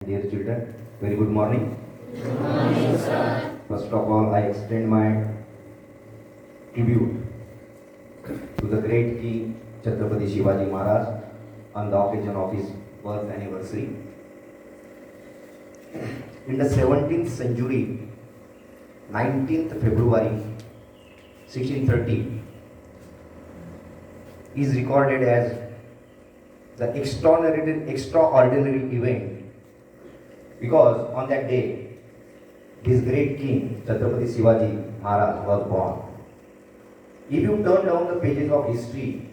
Dear children, very good morning. Good morning, sir. First of all, I extend my tribute to the great King Chhatrapati Shivaji Maharaj on the occasion of his birth anniversary. In the 17th century, 19th February 1630 is recorded as the extraordinary event, because on that day this great king Chhatrapati Shivaji Maharaj was born. If you turn down the pages of history,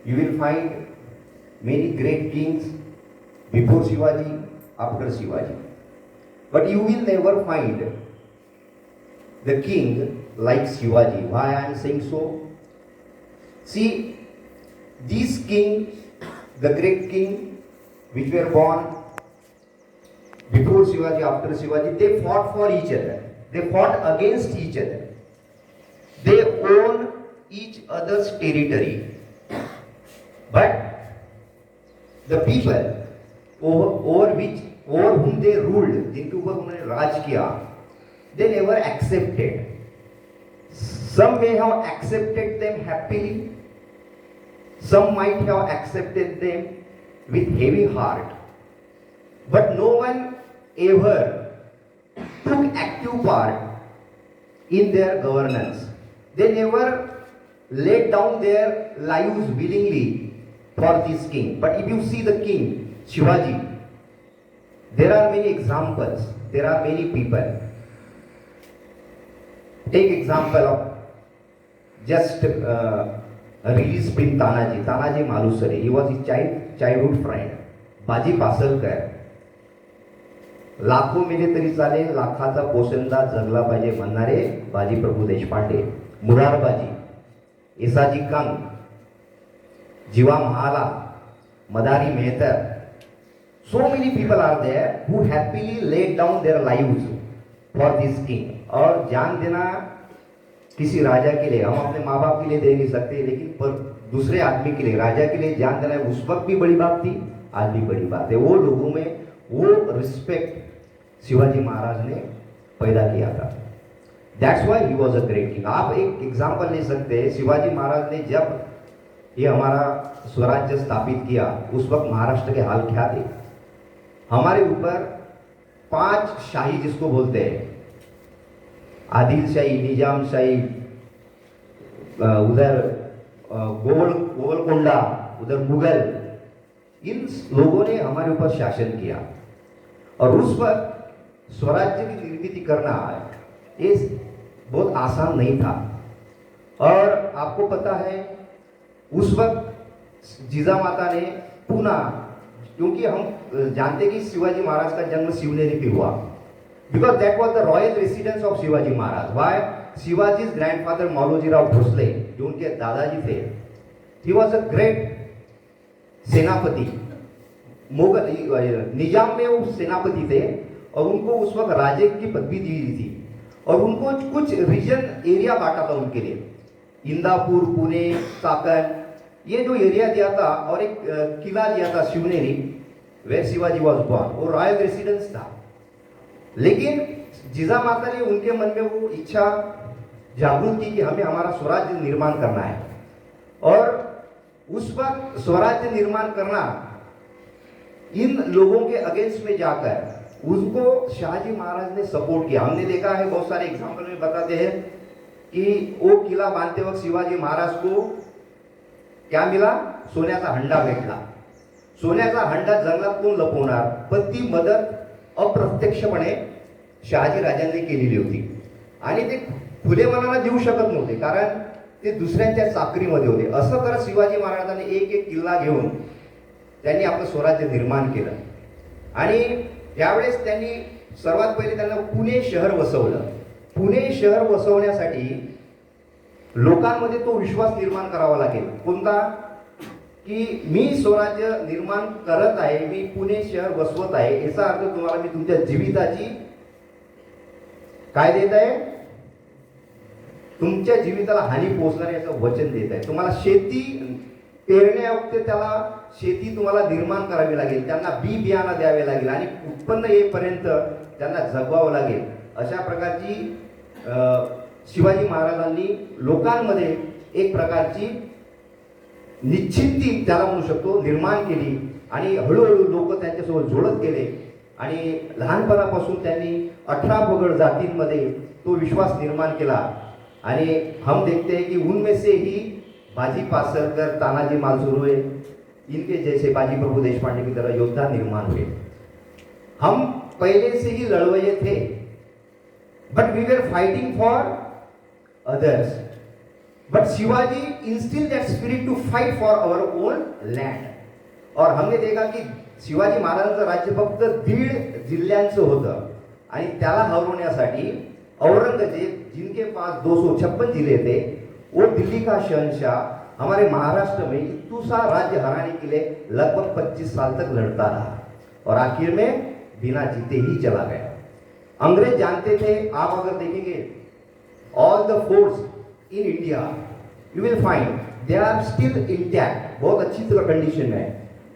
you will find many great kings before Shivaji, after Shivaji. But you will never find the king like Shivaji. Why I am saying so? See, these kings, the great king which were born before Shivaji, after Shivaji, they fought for each other. They fought against each other. They own each other's territory. But the people over whom they ruled, जिनके ऊपर उन्होंने राज किया, they never accepted. Some may have accepted them happily. Some might have accepted them with heavy heart. But no one ever took active part in their governance. They never laid down their lives willingly for this king. But if you see the king, Shivaji, there are many examples, there are many people. Take example of just released Prince Tanaji Malusare. He was his childhood friend. Baji Pasalkar. लाखो मेले तरी चाले, लाखाचा पोसंदा जगला पाहिजे म्हणणारे बाजी प्रभू देशपांडे, मुरारबाजी, येसाजी कंग, जीवा महाला, मदारी मेहतर. So many people are there who happily laid down their lives for this king. और जान देना किसी राजा के लिए, हम अपने माँ बाप के लिए दे नहीं सकते, लेकिन पर दूसरे आदमी के लिए, राजा के लिए जान देना उस वक्त भी बड़ी बात थी, आज भी बड़ी बात है. वो लोगों में वो रिस्पेक्ट शिवाजी महाराज ने पैदा किया था. That's why he was a great king. आप एक एग्जाम्पल ले सकते हैं, शिवाजी महाराज ने जब ये हमारा स्वराज्य स्थापित किया, उस वक्त महाराष्ट्र के हाल क्या थे. हमारे ऊपर 5 शाही जिसको बोलते हैं, आदिल शाही, निजाम शाही, उधर गोलकोंडा, उधर मुगल, इन लोगों ने हमारे ऊपर शासन किया. और उस वक्त स्वराज्य की निर्मित करना ये बहुत आसान नहीं था. और आपको पता है उस वक्त जिजामाता ने पूना, क्योंकि हम जानते कि शिवाजी महाराज का जन्म शिवनेरी पे हुआ, because that was the royal residence of Shivaji Maharaj. Why? Shivaji's grandfather Malojirao Bhosale, जो उनके दादाजी थे, ही वॉज अ ग्रेट सेनापति. मुगल निजाम में वो सेनापति थे और उनको उस वक्त राजे की पदवी दी थी, और उनको कुछ रीजन एरिया बांटा था उनके लिए. इंदापुर, पुणे, साकन, ये जो एरिया दिया था, और एक किला दिया था Shivneri, where Shivaji was born. वो रॉयल रेसिडेंस था. लेकिन जिजामाता ने उनके मन में वो इच्छा जागृत की कि हमें हमारा स्वराज्य निर्माण करना है. और उस वक्त स्वराज्य निर्माण करना, इन लोगों के अगेंस्ट में जाकर उसको शाहजी महाराज ने सपोर्ट किया. हमने देखा है, बहुत सारे एग्जाम्पल में बताते हैं कि वो किला बांधते वक्त शिवाजी महाराज को क्या मिला? सोन्याचा हंडा भेटला. सोन्याचा हंडा जंगलात कोण लपवणार? पण ती मदत अप्रत्यक्षपणे शहाजी राजांनी केलेली होती. आणि ते खुले मनाला देऊ शकत नव्हते, कारण ते दुसऱ्यांच्या चाकरीमध्ये होते. असं करत शिवाजी महाराजांनी एक एक किल्ला घेऊन त्यांनी आपलं स्वराज्य निर्माण केलं. आणि त्यावेळेस त्यांनी सर्वात पहिले त्यांना पुणे शहर वसवलं. पुणे शहर वसवण्यासाठी लोकांमध्ये तो विश्वास निर्माण करावा लागेल. कोणता? की मी स्वराज्य निर्माण करत आहे, मी पुणे शहर वसवत आहे, याचा अर्थ तुम्हाला मी तुमच्या जीविताची काय देत आहे? तुमच्या जीविताला हानी पोहोचणार याचं वचन देत आहे. तुम्हाला शेती पेरण्यावरती त्याला शेती तुम्हाला निर्माण करावी लागेल, त्यांना बी बियाणं द्यावे लागेल आणि उत्पन्न येईपर्यंत त्यांना जगवावं लागेल. अशा प्रकारची शिवाजी महाराजांनी लोकांमध्ये एक प्रकारची निश्चिंती त्याला म्हणू शकतो निर्माण केली आणि हळूहळू लोक त्यांच्यासोबत जोडत गेले आणि लहानपणापासून त्यांनी 18 पगड जातींमध्ये तो विश्वास निर्माण केला. आणि हम देखते हैं कि उनमें से ही बाजी पासरकर, तानाजी मालुसरे, इनके जैसे बाजी प्रभु देशपांडे की तरह योद्धा निर्माण हुए. हम पहले से ही लड़वैये थे, but we were fighting for others. But Shivaji instilled that spirit to fight for our own land. और हमने देखा की शिवाजी महाराजांचं राज्य फक्त 1.5 जिल्ह्यांचं होतं आणि त्याला हरवण्यासाठी औरंगजेब, जिनके पास 256 जिले थे, वो दिल्ली का शहंशाह हमारे महाराष्ट्र में इतना सा राज्य हराने के लिए लगभग 25 साल तक लड़ता रहा और आखिर में बिना जीते ही चला गया. अंग्रेज जानते थे. आप अगर देखेंगे all the forts in India, you will find they are still intact, बहुत अच्छी तरह कंडीशन में है.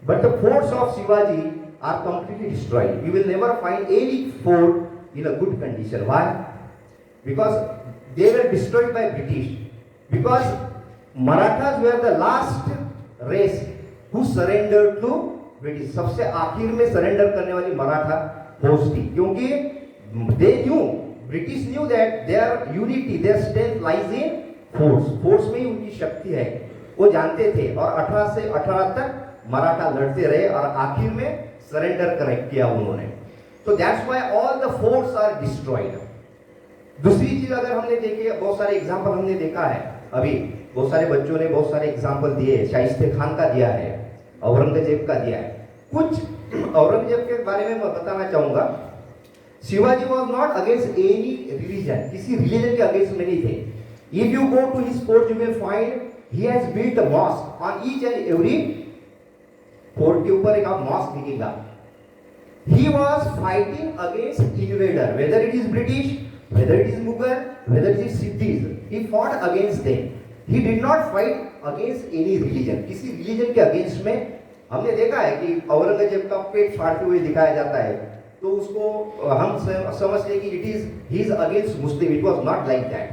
But the forts of Shivaji are completely destroyed. You will never find any fort in a good condition. Why? Because they were destroyed by British. Because Marathas were the last race who surrendered to British. सबसे आखिर में surrender करने वाली मराठा फौज थी, क्योंकि they knew, British knew that their unity, their strength lies in force. Force में ही उनकी शक्ति है, वो जानते थे. और 18 से 18 तक मराठा लड़ते रहे और आखिर में सरेंडर किया उन्होंने. तो that's why all the forts are destroyed. दूसरी चीज अगर हमने देखी, बहुत सारे एग्जाम्पल हमने देखा है, अभी बहुत सारे बच्चों ने बहुत सारे एग्जाम्पल दिए. शाइस्ते खान का दिया है, औरंगजेब का दिया है. कुछ औरंगजेब के बारे में मैं बताना चाहूंगा. Shivaji was not against any religion, किसी रिलीजन के अगेंस्ट में नहीं थे. If you go to his fort you will find he has built a mosque on each and every fort के ऊपर एक आप मॉस्क दिखेगा. He was fighting against invader, whether it is British, whether it is Mughal, whether it is Siddis. He fought against them. He did not fight against any religion, किसी religion के against में. हमने देखा है कि औरंगजेब का पेट फाड़ते हुए दिखाया जाता है, तो उसको हम समझते कि it is he is against Muslim. It was not like that.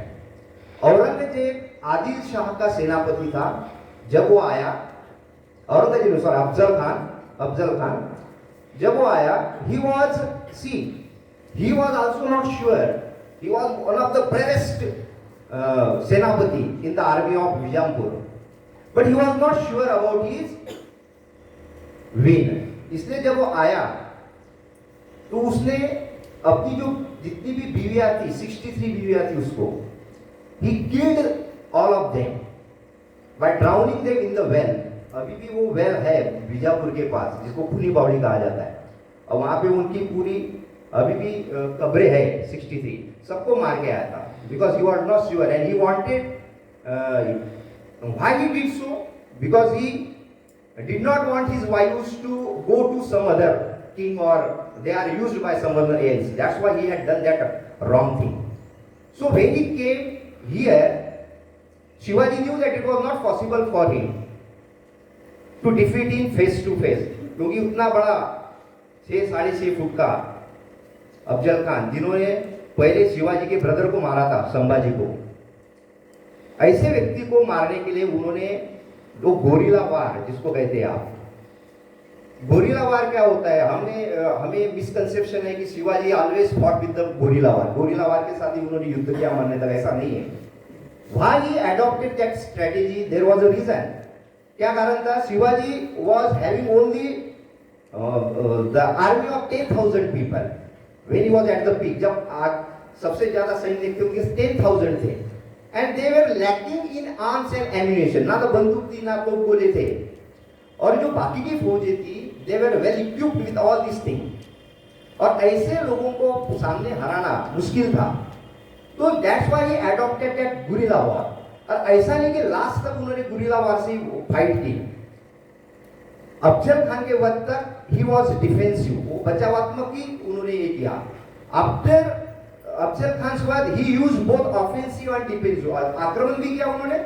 Aurangzeb Adil Shah का सेनापति था. जब वो आया, औरंगजेब अफजल खान जब वो आया, he was also not sure. He was one of the bravest senapati in the army of Vijampur, but he was not sure about his win. इसलिए जब वो आया तो उसने अपनी जो जितनी भी बीवियां थी, 63 बीवियां थी, उसको he killed all of them by drowning them in the well. अभी भी वो वेल है बीजापुर के पास, जिसको खुली बावड़ी कहा जाता है, और वहां पे उनकी पूरी अभी भी कब्रें है. 63 सबको मार के आया था, because he was not sure and he wanted. Why he did so? Because he did not want his wives to go to some other king or they are used by someone else. That's why he had done that wrong thing. So when he came here, Shivaji knew that it was not possible for him to defeat him face to face, क्योंकि उतना बड़ा 6-6.5 foot का अफजल खान, जिन्होंने पहले शिवाजी के brother को मारा था, संभाजी को, ऐसे व्यक्ति को मारने के लिए उन्होंने जो गोरिल्ला वार जिसको कहते हैं आप, गोरिल्ला वार क्या होता है? हमें मिसकंसेप्शन है कि Shivaji always fought with the guerrilla war. Guerrilla war के साथ ही उन्होंने युद्ध किया मरने तक, ऐसा नहीं है. Why he adopted that strategy? There was a reason. क्या कारण था? Shivaji was having only the army of 10,000 people when he was at the peak. जब सबसे ज्यादा सैनिक थे उनके 10,000 थे, and they were lacking in arms and ammunition. ना तो बंदूक थी, ना तो गोले थे. और जो बाकी की फौजें थी, they were well equipped with all these things. और ऐसे लोगों को सामने हराना मुश्किल था. तो that's why he adopted that guerrilla war. और ऐसा नहीं कि लास्ट तक उन्होंने गुरिल्ला वार से फाइट की. अफजल खान के वक्त तक he was defensive, वो बचावात्मक ही उन्होंने ये किया. आफ्टर अफजल खान के बाद he used both offensive and defensive. आक्रमण भी किया उन्होंने,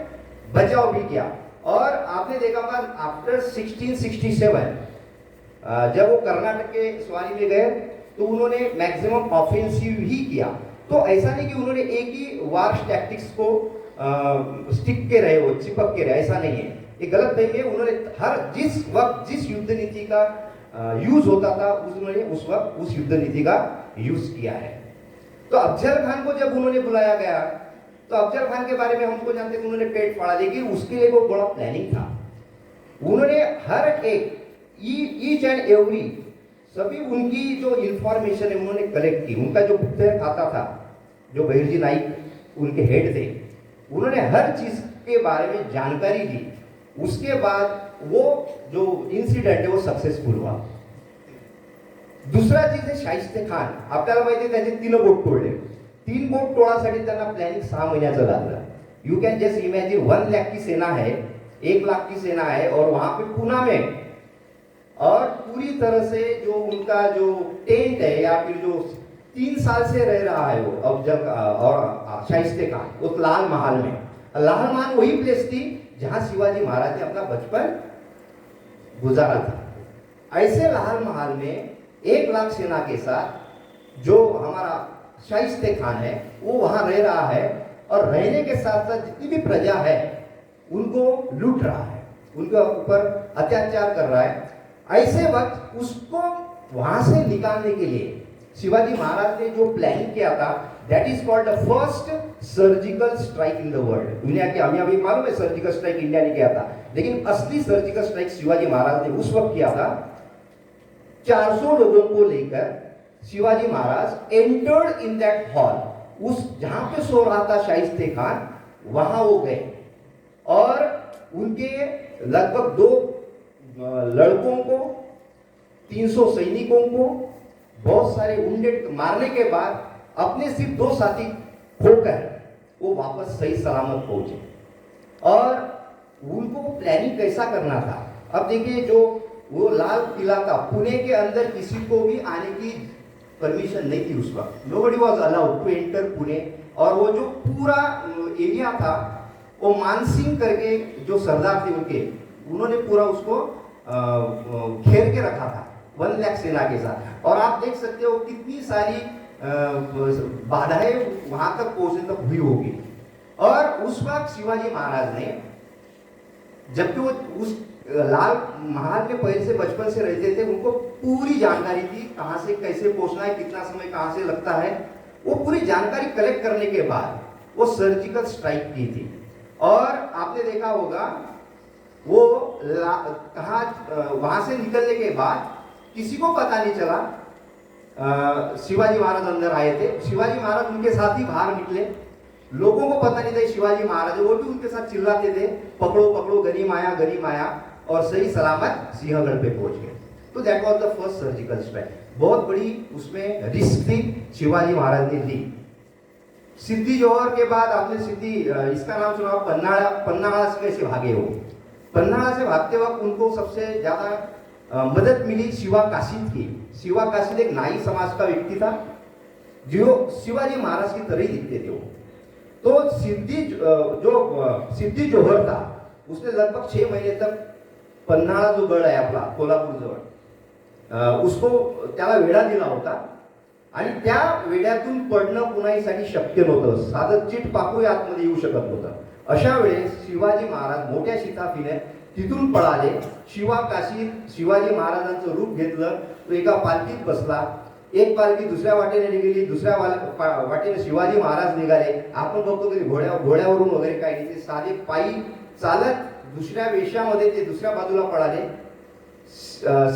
बचाव भी किया. और आपने देखा होगा आफ्टर 1667 जब वो कर्नाटक के सवारी में गए तो उन्होंने मैक्सिमम ऑफेंसिव ही किया। तो ऐसा नहीं कि उन्होंने एक ही वार टैक्टिक्स को स्टिक के रहे, वो चिपक के रहे, ऐसा नहीं है, ये गलत नहीं है। उन्होंने हर जिस वक्त जिस युद्ध नीति का यूज होता था उन्होंने उस वक्त उस युद्ध नीति का यूज किया है। तो अफजल खान को जब उन्होंने बुलाया गया तो अफजल खान के बारे में हमको जानते हैं, उन्होंने पेट फाड़ा, लेकिन उसके लिए वो बड़ा प्लानिंग था। उन्होंने हर एक ईच एंड एवरी सभी उनकी जो इंफॉर्मेशन है उन्होंने कलेक्ट की। उनका जो गुप्तचर खाता था, जो बहिर्जी नाइक उनके हेड थे, उन्होंने हर चीज के बारे में जानकारी दी। उसके बाद वो जो इंसिडेंट है वो सक्सेसफुल हुआ। दुसरा चीज आहे शाहिस्ते खान। आपल्याला माहिती आहे त्याचे 3 बोट तोडले। 3 बोट तोडासाठी त्यांना प्लॅनिंग 6 महिन्याचं लागलं। You can just imagine 1 lakh की सेना है, 1 लाख की सेना है, और वहां पे पुणे में, और पूरी तरह से जो उनका जो टेंट है या फिर जो 3 साल से रह रहा है वो अफजल और शाहिस्ते खान उस लाल महल में। लाल महल वही प्लेस थी जहां शिवाजी महाराज ने अपना बचपन गुजारा था। ऐसे लाल महल में 1 लाख सेना के साथ जो हमारा शाहिस्ते खान है वो वहां रह रहा है, और रहने के साथ साथ जितनी भी प्रजा है उनको लूट रहा है, उनके ऊपर अत्याचार कर रहा है। ऐसे वक्त उसको वहां से निकालने के लिए शिवाजी महाराज ने जो प्लानिंग किया था, that is called the first surgical strike in the world. दुनिया की हमें अभी मालूम है सर्जिकल स्ट्राइक इंडिया ने किया था, लेकिन असली सर्जिकल स्ट्राइक शिवाजी महाराज ने उस वक्त किया था। 400 लोगों को लेकर Shivaji Maharaj entered in that hall. उस जहां पे सो रहा था शाहिस्ते खान, वहां वो गए और उनके लगभग 2 लड़कों को, 300 सैनिकों को, बहुत सारे वुंडेड मारने के बाद अपने सिर्फ 2 साथी खोकर वो वापस सही सलामत पहुंचे। और उनको प्लानिंग कैसा करना था, अब देखिए, जो वो लाल किला था, पुणे के अंदर किसी को भी आने की परमिशन नहीं थी उस वक्त। Nobody was allowed to enter Pune. और वो जो पूरा एरिया था वो मानसिंह करके जो सरदार थे उनके, उन्होंने पूरा उसको घेर के रखा था 1 लाख सेना के साथ। और आप देख सकते हो कितनी सारी बाधाएं वहां तक पहुंचने तक हुई होगी। और उस वक्त शिवाजी महाराज ने, जबकि वो उस लाल महल में पहले से बचपन से रहते थे, उनको पूरी जानकारी थी कहां से कैसे पहुंचना है, कितना समय कहां से लगता है। वो पूरी जानकारी कलेक्ट करने के बाद वो सर्जिकल स्ट्राइक की थी। और आपने देखा होगा वो कहा वहां से निकलने के बाद किसी को पता नहीं चला शिवाजी महाराज अंदर आए थे। शिवाजी महाराज उनके साथ ही बाहर निकले, लोगों को पता नहीं था शिवाजी महाराज, वो भी उनके साथ चिल्लाते थे, पकड़ो पकड़ो, गनीम आया गनीम आया, और सही सलामत सिंहगढ़ पे पहुंच गए। तो that was the first surgical strike. बहुत बड़ी उसमें रिस्क थी, शिवाजी महाराज ने ली। सिद्दी जोहर के बाद आपने सिद्दी, इसका नाम सुना, पन्हाड़ा से कैसे भागे वो। पन्हाड़ा से भागते वक्त उनको सबसे ज्यादा मदद मिली शिवा काशिद की। शिवा काशिद एक नाई समाज का व्यक्ति था जो शिवाजी महाराज की तरह ही दिखते थे वो। तो सिद्दी जोहर था, उसने लगभग 6 महीने तक पन्हाळा जो गड आहे आपला कोल्हापूर जवळ, उसको त्याला वेढा दिला होता, आणि त्या वेड्यातून पडणं कुणाहीसाठी शक्य नव्हतं। साधं चिट पाकूही आतमध्ये येऊ शकत नव्हतं। अशा वेळेस शिवाजी महाराज मोठ्या शिताफीने तिथून पळाले। शिवा काशीद शिवाजी महाराजांचं रूप घेतलं, तो एका पालखीत बसला, एक पालखी दुसऱ्या वाटेने निघाली, दुसऱ्या वाटेने शिवाजी महाराज निघाले। आपण बघतो की घोड्यावरून वगैरे काही नाही, ते साधे पायी चालत दुसऱ्या वेशामध्ये ते दुसऱ्या बाजूला पळाले।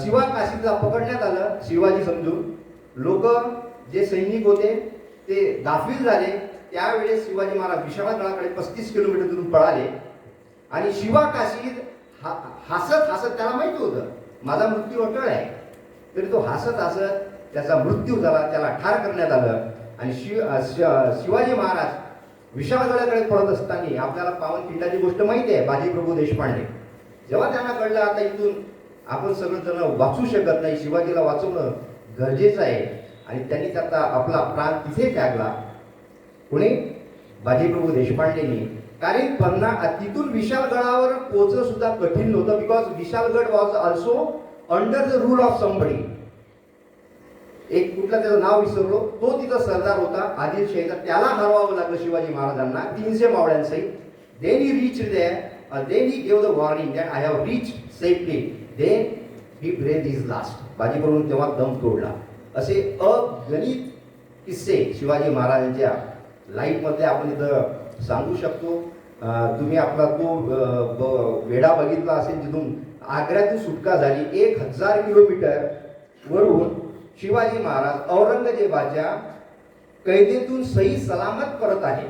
शिवा काशीदला पकडण्यात आलं शिवाजी समजून। लोक जे सैनिक होते ते गाफील झाले। त्यावेळेस शिवाजी महाराज विशाळगडाकडे 35 किलोमीटर दूर पळाले, आणि शिवा काशीद हसत हसत, त्याला माहिती होतं माझा मृत्यू अटळ आहे, तरी तो हसत हसत त्याचा मृत्यू झाला, त्याला ठार करण्यात आलं। आणि शिवाजी महाराज विशाळगडाकडे पळत असताना आपल्याला पावनखिंडाची गोष्ट माहिती आहे, बाजीप्रभू देशपांडे, जेव्हा त्यांना कळलं आता इथून आपण सगळं जण वाचू शकत नाही, शिवाजीला वाचवणं गरजेचं आहे, आणि त्यांनी त्याचा आपला प्राण तिथे त्यागला। पुणे बाजीप्रभू देशपांडेंनी कारण तिथून विशालगडावर पोहोचणं सुद्धा कठीण नव्हतं, because Vishalgad was also under the rule of somebody. एक कुठला त्याचं नाव विसरलो, तो तिथं सरदार होता आदिलशाहीचा, त्याला हरवावं लागलं शिवाजी महाराजांना 300 मावळ्यांसहित. Then he reach there, then he give the warning that I have reach safely, then he breath is last. Baji करून तेव्हा दम तोडला. असे अगणित किस्से शिवाजी महाराजांच्या लाईफमधले आपण इथं सांगू शकतो. तुम्ही आपला तो वेढा बघितला असेल जिथून आग्र्यातून सुटका झाली. 1000 किलोमीटर वरून शिवाजी महाराज औरंगजेबाच्या कैदेतून सही सलामत परत आहे.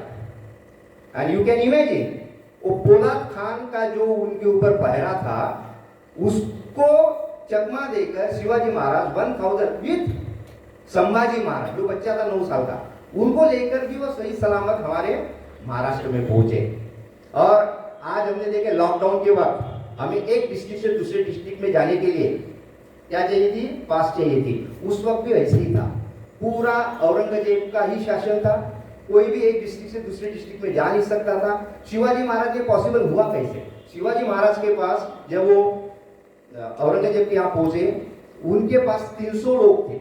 एंड यू कैन इमेजिन वो पोलाद खान का जो उनके ऊपर पहरा था उसको चकमा देकर शिवाजी महाराज 1000 विथ संभाजी महाराज जो बच्चा था 9 साल का, उनको लेकर भी वो सही सलामत हमारे महाराष्ट्र में पहुंचे. और आज हमने देखे लॉकडाउन के वक्त हमें एक डिस्ट्रिक्ट से दूसरे डिस्ट्रिक्ट में जाने के लिए क्या चाहिए थी? पास चाहिए थी. उस वक्त भी ऐसे ही था. पूरा औरंगजेब का ही शासन था. कोई भी एक डिस्ट्रिक्ट से दूसरे डिस्ट्रिक्ट में जा नहीं सकता था. शिवाजी महाराज के पॉसिबल हुआ कैसे? शिवाजी महाराज के पास जब वो औरंगजेब के यहाँ पहुंचे, उनके पास 300 लोग थे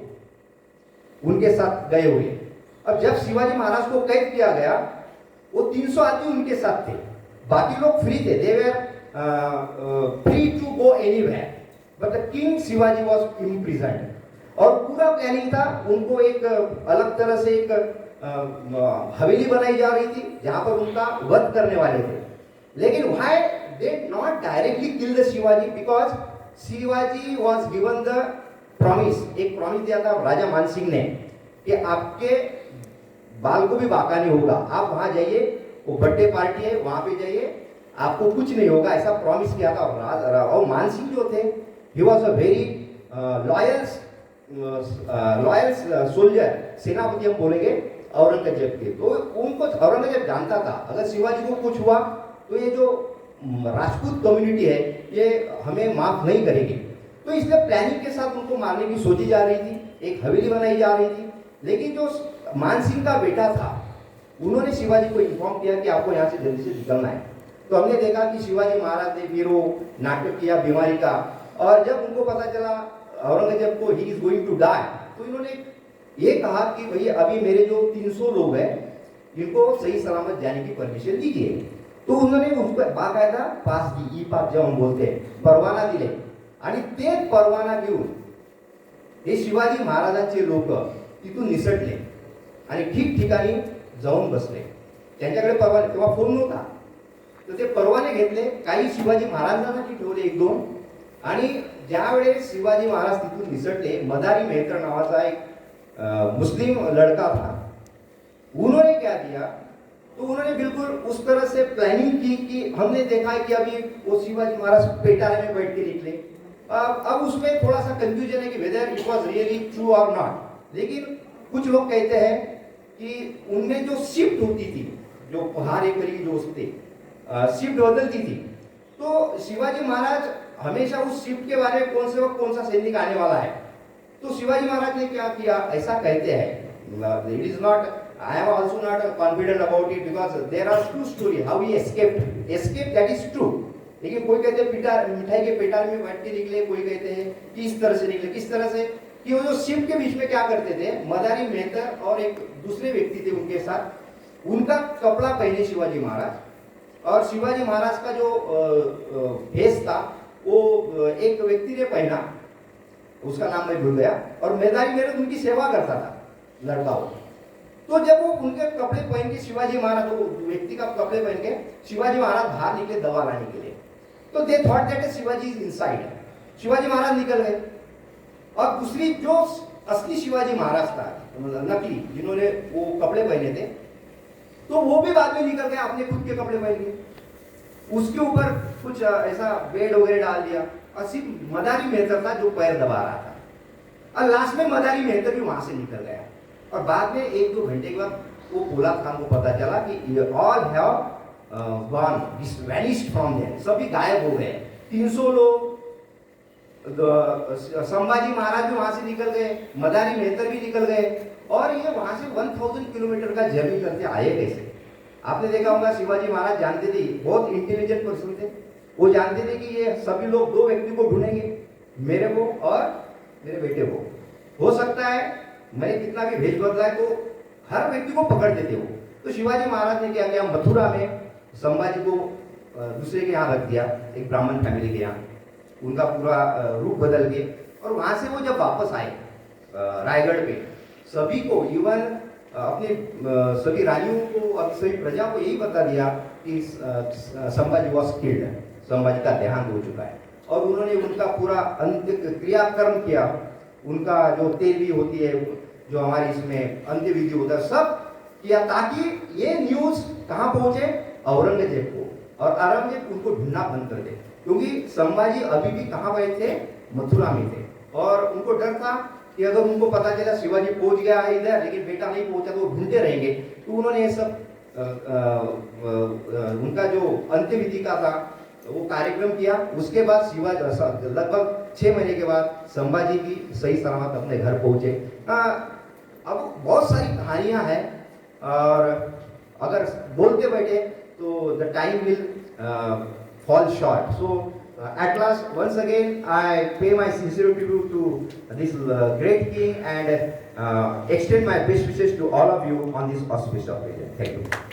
उनके साथ गए हुए. अब जब शिवाजी महाराज को कैद किया गया, वो 300 आदमी उनके साथ थे, बाकी लोग फ्री थे. They were free to go anywhere, but the king Shivaji was imprisoned. और पूरा प्लानिंग था, उनको एक अलग तरह से एक हवेली बनाई जा रही थी जहां पर उनका वध करने वाले थे. लेकिन why they not directly kill the Shivaji? Because Shivaji was given the promise. एक प्रॉमिस दिया था राजा मानसिंह ने कि आपके बाल को भी बाका नहीं होगा, आप वहां जाइए, वो बर्थडे पार्टी है वहां पे जाइए, आपको कुछ नहीं होगा, ऐसा प्रॉमिस किया था. और मानसिंह जो थे, he was a very loyal soldier, सेनापति हम बोलेंगे औरंगजेब के. तो उनको औरंगजेब जानता था अगर शिवाजी को कुछ हुआ तो ये जो राजपूत कम्युनिटी है ये हमें माफ नहीं करेगी. तो इसलिए प्लानिंग के साथ उनको मारने की सोची जा रही थी, एक हवेली बनाई जा रही थी. लेकिन जो मानसिंह का बेटा था, उन्होंने शिवाजी को इन्फॉर्म किया कि आपको यहाँ से जल्दी से निकलना है. तो हमने देखा कि शिवाजी महाराज ने फिर वो नाटक किया बीमारी का, और जब उनको पता चला औरंगजेब को he is going to die, तो इन्होंने ये कहा कि भैया अभी मेरे जो 300 लोग हैं इनको सही सलामत जाने की परमिशन दीजिए. तो उन्होंने उनको बाकायदा पास की, ई पास जो हम बोलते हैं, परवाना दिले. आणि ते परवाना घेऊन हे शिवाजी महाराजांचे लोक तिथून निसटले आणि ठिकठिकाणी जाऊन बसले. त्यांच्याकडे परवाने, तेव्हा फोन नव्हता, तर ते परवाने घेतले. काही शिवाजी महाराजांना ठेवले 1-2. आणि ज्यावेळेस शिवाजी महाराज तिथून निसटले, मदारी मेहतर नावाचा एक मुस्लिम लड़का था, उन्होंने क्या किया, तो उन्होंने बिल्कुल उस तरह से प्लानिंग की कि हमने देखा है कि अभी वो शिवाजी महाराज पेटारे में बैठ के निकले. अब उसमें थोड़ा सा कंफ्यूजन है कि whether it was really true और नॉट. लेकिन कुछ लोग कहते हैं कि उनमें जो शिफ्ट होती थी, जो पहाड़ एक तरीके जो थे शिफ्ट बदलती थी, तो शिवाजी महाराज हमेशा उस शिफ्ट के बारे में कौन से वक्त कौन सा सैनिक आने वाला है. तो शिवाजी महाराज ने क्या किया, ऐसा कहते हैं, it is not, I am also not confident about it, because there are two story how he escape that is true. लेकिन कोई कहते हैं मिठाई के पेटार में बैठ के निकले, कोई कहते हैं कि इस तरह से निकले. किस तरह से कि वो जो शिफ्ट के बीच में क्या करते थे, मदारी मेहतर और एक दूसरे व्यक्ति थे उनके साथ, उनका कपड़ा पहने शिवाजी महाराज, और शिवाजी महाराज का जो भेष था वो एक व्यक्ति ने पहना, उसका नाम मैं भूल गया, और मदारी मेहतर उनकी सेवा करता था लड़का वो. तो जब वो उनके कपड़े पहन के शिवाजी महाराज, वो व्यक्ति का कपड़े पहन के शिवाजी महाराज बाहर निकले दवा लाने के लिए, तो they thought that Shivaji is inside. Shivaji Maharaj निकल गए, और दूसरी जो असली शिवाजी महाराज था, नकली, जिन्होंने वो कपड़े पहने थे, तो वो भी बाद में निकल गए अपने खुद के कपड़े पहन के. उसके ऊपर कुछ ऐसा बेड वगैरह डाल दिया, और सिर्फ मदारी मेहतर था जो पैर दबा रहा था. और लास्ट में मदारी मेहतर भी वहां से निकल गया. और बाद में 1-2 घंटे के बाद वो पोलाद खान को पता चला कि all have gone, vanished from there, सभी गायब हो गए. 300 लोग, संभाजी महाराज भी वहां से निकल गए, मदारी मेहतर भी निकल गए, और ये वहां से 1000 किलोमीटर का जर्नी करते आए कैसे. आपने देखा होगा शिवाजी महाराज जानते थे, बहुत इंटेलिजेंट पर्सन थे। वो जानते थे कि ये सभी लोग दो व्यक्ति को ढूंढेंगे, मेरे को और मेरे बेटे को। हो सकता है मैंने कितना भी भेष बदला है तो हर व्यक्ति को पकड़ देते वो। तो शिवाजी महाराज ने क्या किया, मथुरा में संभाजी को दूसरे के यहाँ रख दिया, एक ब्राह्मण फैमिली के यहाँ। उनका पूरा रूप बदल के, और वहां से वो जब वापस आए रायगढ़ पे, सभी को, इवन अपने सभी रानियों को और सभी प्रजा को यही बता दिया कि संभाजी वॉज किल्ड, संभाजी का देहांत हो चुका है। और उन्होंने उनका पूरा अंत्य क्रियाकर्म किया, उनका जो तेलवी होती है, जो हमारे इसमें अंत्य विधि होता है, सब किया, ताकि ये न्यूज कहाँ पहुंचे, औरंगजेब को, और औरंगजेब उनको ढूंढना बंद कर दे। क्योंकि संभाजी अभी भी कहाँ पे थे, मथुरा में थे, और उनको डर था कि अगर उनको पता चला शिवाजी पहुंच गया है इधर लेकिन बेटा नहीं पहुंचा तो वो ढूंढते रहेंगे। तो उन्होंने ये सब उनका जो अंत्यविधि का था वो कार्यक्रम किया। उसके बाद शिवाजी लगभग 6 महीने के बाद संभाजी भी सही सलामत अपने घर पहुंचे। अब बहुत सारी कहानियां हैं, और अगर बोलते बैठे तो the time will fall short. So at last, once again, I pay my sincere tribute to this great king, and extend my best wishes to all of you on this auspicious occasion. Thank you.